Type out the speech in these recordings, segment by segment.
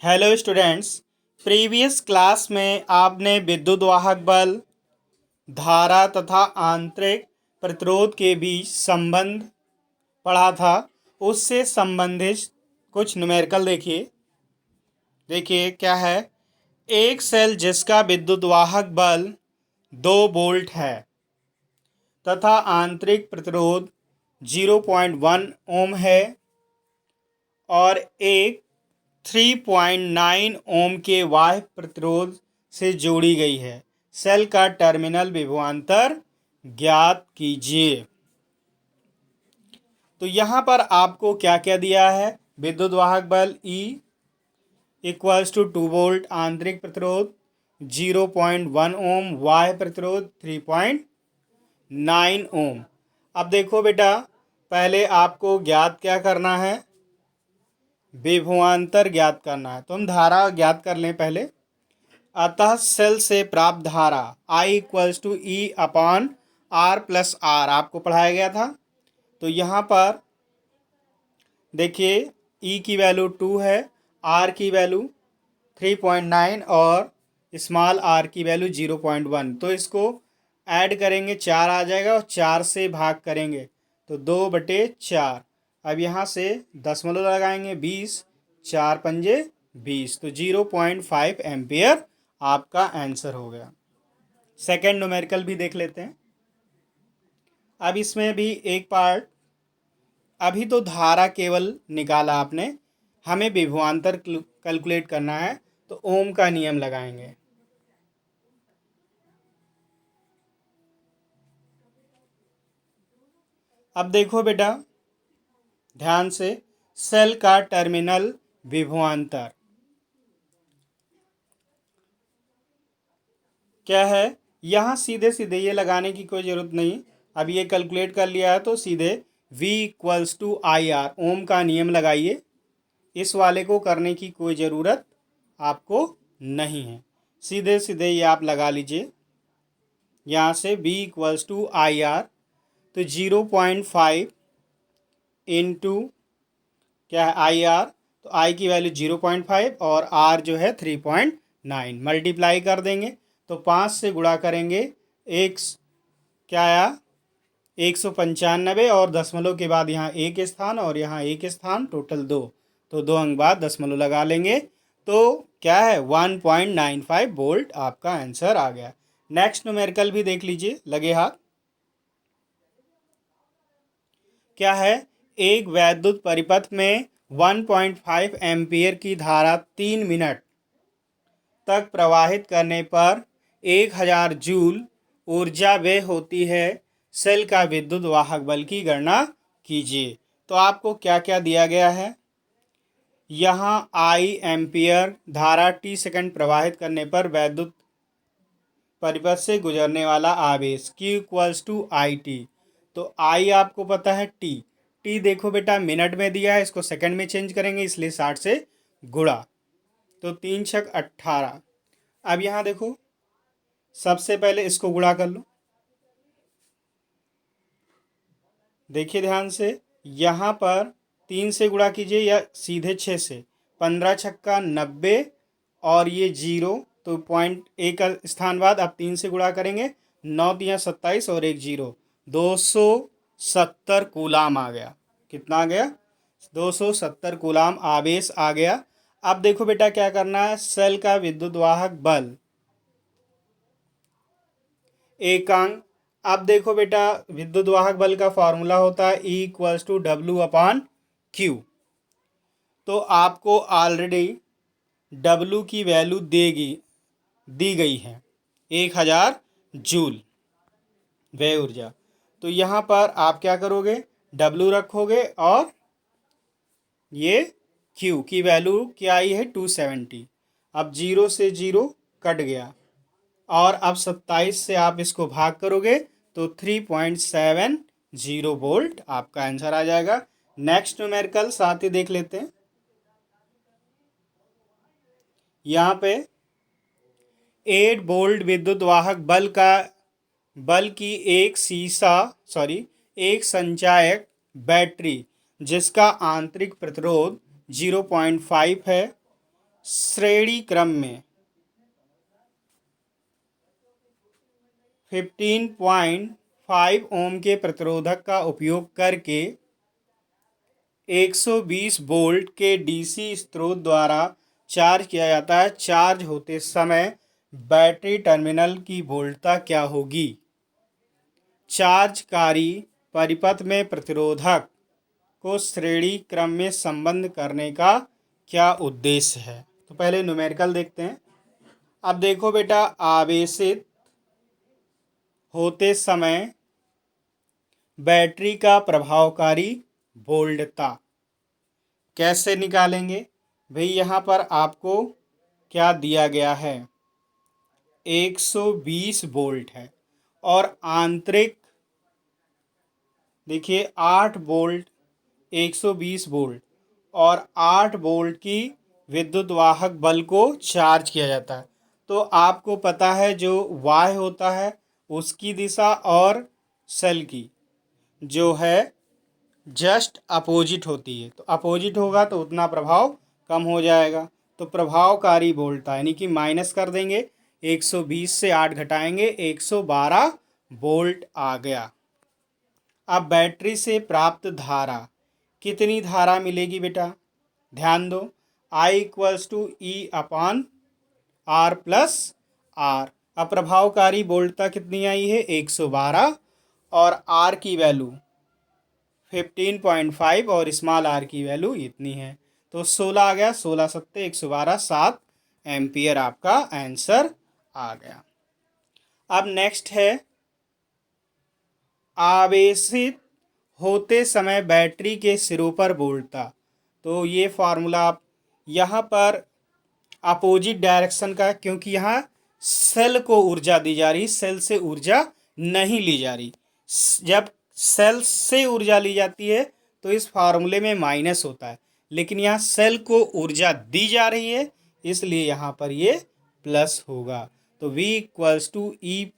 Hello students. Previous class में आपने विद्युत वाहक बल, धारा तथा आंतरिक प्रतिरोध के बीच संबंध पढ़ा था। उससे संबंधित कुछ न्यूमेरिकल देखिए क्या है। एक सेल जिसका विद्युत वाहक बल 2 वोल्ट है तथा आंतरिक प्रतिरोध 0.1 ओम है और एक 3.9 ओम के बाह्य प्रतिरोध से जोड़ी गई है। सेल का टर्मिनल विभवांतर ज्ञात कीजिए। तो यहाँ पर आपको क्या क्या दिया है। विद्युत वाहक बल E इक्वल्स टू 2 वोल्ट, आंतरिक प्रतिरोध 0.1 ओम, बाह्य प्रतिरोध 3.9 ओम। अब देखो बेटा, पहले आपको ज्ञात क्या करना है, विभवांतर ज्ञात करना है। तो हम धारा ज्ञात कर लें पहले। अतः सेल से प्राप्त धारा I equals to E upon R plus R आपको पढ़ाया गया था। तो यहाँ पर देखिए E की वैल्यू 2 है, R की वैल्यू 3.9 और स्मॉल r की वैल्यू 0.1। तो इसको ऐड करेंगे 4 आ जाएगा और 4 से भाग करेंगे तो 2/4। अब यहाँ से दशमलव लगाएंगे 20, 4 पंजे 20, तो 0.5 एम्पियर आपका आंसर हो गया। सेकेंड न्यूमेरिकल भी देख लेते हैं। अब इसमें भी एक पार्ट, अभी तो धारा केवल निकाला आपने, हमें विभवांतर कैलकुलेट करना है। तो ओम का नियम लगाएंगे। अब देखो बेटा ध्यान से, सेल का टर्मिनल विभवांतर क्या है। यहाँ सीधे सीधे ये लगाने की कोई ज़रूरत नहीं। अब ये कैलकुलेट कर लिया है तो सीधे V इक्वल्स टू IR, ओम का नियम लगाइए। इस वाले को करने की कोई ज़रूरत आपको नहीं है, सीधे सीधे ये आप लगा लीजिए। यहाँ से V इक्वल्स टू IR, तो 0.5 इंटू क्या है IR, तो I की वैल्यू 0.5 और R जो है 3.9, मल्टीप्लाई कर देंगे तो 5 से गुणा करेंगे, एक क्या आया 195 और दशमलव के बाद यहाँ एक स्थान और यहाँ एक स्थान, टोटल 2, तो 2 अंक बाद दशमलव लगा लेंगे तो क्या है 1.95 वोल्ट आपका आंसर आ गया। नेक्स्ट न्यूमेरिकल भी देख लीजिए, लगे हाथ। क्या है, एक वैद्युत परिपथ में 1.5 एम्पियर की धारा 3 मिनट तक प्रवाहित करने पर 1000 जूल ऊर्जा व्यय होती है। सेल का विद्युत वाहक बल की गणना कीजिए। तो आपको क्या क्या दिया गया है, यहाँ I एम्पियर धारा t सेकंड प्रवाहित करने पर वैद्युत परिपथ से गुजरने वाला आवेश Q इक्वल्स टू IT। तो I आपको पता है t देखो बेटा मिनट में दिया है, इसको सेकंड में चेंज करेंगे इसलिए 60 से गुणा, तो 3 छक 18। अब यहाँ देखो, सबसे पहले इसको गुणा कर लो। देखिए ध्यान से, यहाँ पर 3 से गुणा कीजिए या सीधे 6 से, 15 छक्का 90 और ये 0, तो पॉइंट एक स्थान बाद अब 3 से गुणा करेंगे, 9 तिया 27 और एक 0, 270 कूलाम आ गया। कितना आ गया, 270 कूलाम आवेश आ गया। अब देखो बेटा क्या करना है, सेल का विद्युत वाहक बल एकांक। अब देखो बेटा विद्युत वाहक बल का फॉर्मूला होता है E equals to W upon Q। तो आपको ऑलरेडी W की वैल्यू दी गई है 1000 जूल व्यय ऊर्जा। तो यहाँ पर आप क्या करोगे, W रखोगे और ये Q की वैल्यू क्या आई है 270। अब 0 से 0 कट गया और अब 27 से आप इसको भाग करोगे तो 3.70 वोल्ट आपका आंसर आ जाएगा। नेक्स्ट न्यूमेरिकल साथ ही देख लेते हैं। यहाँ पे 8 वोल्ट विद्युत वाहक बल की एक संचायक बैटरी जिसका आंतरिक प्रतिरोध 0.5 है श्रेणी क्रम में 15.5 ओम के प्रतिरोधक का उपयोग करके 120 वोल्ट के डीसी स्रोत द्वारा चार्ज किया जाता है। चार्ज होते समय बैटरी टर्मिनल की वोल्टता क्या होगी? चार्जकारी परिपथ में प्रतिरोधक को श्रेणी क्रम में संबद्ध करने का क्या उद्देश्य है? तो पहले न्यूमेरिकल देखते हैं। अब देखो बेटा, आवेशित होते समय बैटरी का प्रभावकारी वोल्टता कैसे निकालेंगे? भाई यहाँ पर आपको क्या दिया गया है? 120 वोल्ट है और आंतरिक देखिए 8 वोल्ट, 120 वोल्ट और 8 वोल्ट की विद्युत वाहक बल को चार्ज किया जाता है। तो आपको पता है जो वाय होता है उसकी दिशा और सेल की जो है जस्ट अपोजिट होती है। तो अपोजिट होगा तो उतना प्रभाव कम हो जाएगा। तो प्रभावकारी वोल्टता यानी कि माइनस कर देंगे, 120 से 8 घटाएंगे, 112 वोल्ट आ गया। अब बैटरी से प्राप्त धारा, कितनी धारा मिलेगी बेटा? ध्यान दो, I = E/R+R। अब प्रभावकारी वोल्टता कितनी आई है? 112 और R की वैल्यू 15.5 और स्मॉल r की वैल्यू इतनी है। तो 16 आ गया, 16 सत्ते 112, 7 एम्पियर आपका आंसर आ गया। अब नेक्स्ट है आवेशित होते समय बैटरी के सिरों पर वोल्टता। तो ये फार्मूला आप यहाँ पर अपोजिट डायरेक्शन का, क्योंकि यहाँ सेल को ऊर्जा दी जा रही, सेल से ऊर्जा नहीं ली जा रही। जब सेल से ऊर्जा ली जाती है तो इस फार्मूले में माइनस होता है, लेकिन यहाँ सेल को ऊर्जा दी जा रही है इसलिए यहाँ पर ये प्लस होगा। तो V = E+IR।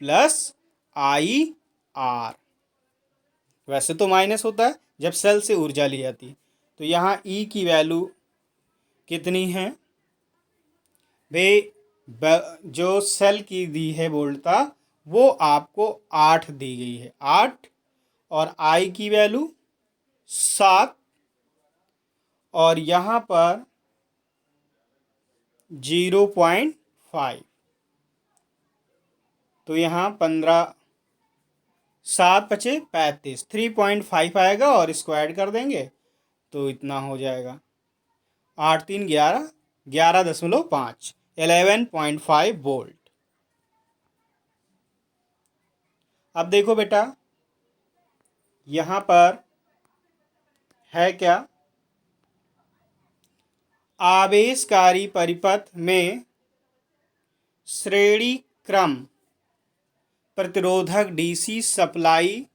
वैसे तो माइनस होता है जब सेल से ऊर्जा ली जाती। तो यहाँ E की वैल्यू कितनी है? भाई जो सेल की दी है वोल्टता वो आपको 8 दी गई है, 8, और I की वैल्यू 7 और यहाँ पर 0.5। तो यहाँ 15, 7 × 35, 3.5 आएगा और इसको ऐड कर देंगे तो इतना हो जाएगा, 8 3 11, 11.5, 11.5 वोल्ट। अब देखो बेटा यहाँ पर है क्या? आवेशकारी परिपथ में श्रेणी क्रम प्रतिरोधक डीसी सप्लाई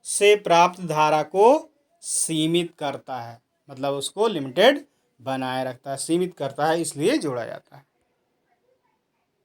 से प्राप्त धारा को सीमित करता है, मतलब उसको लिमिटेड बनाए रखता है, सीमित करता है, इसलिए जोड़ा जाता है।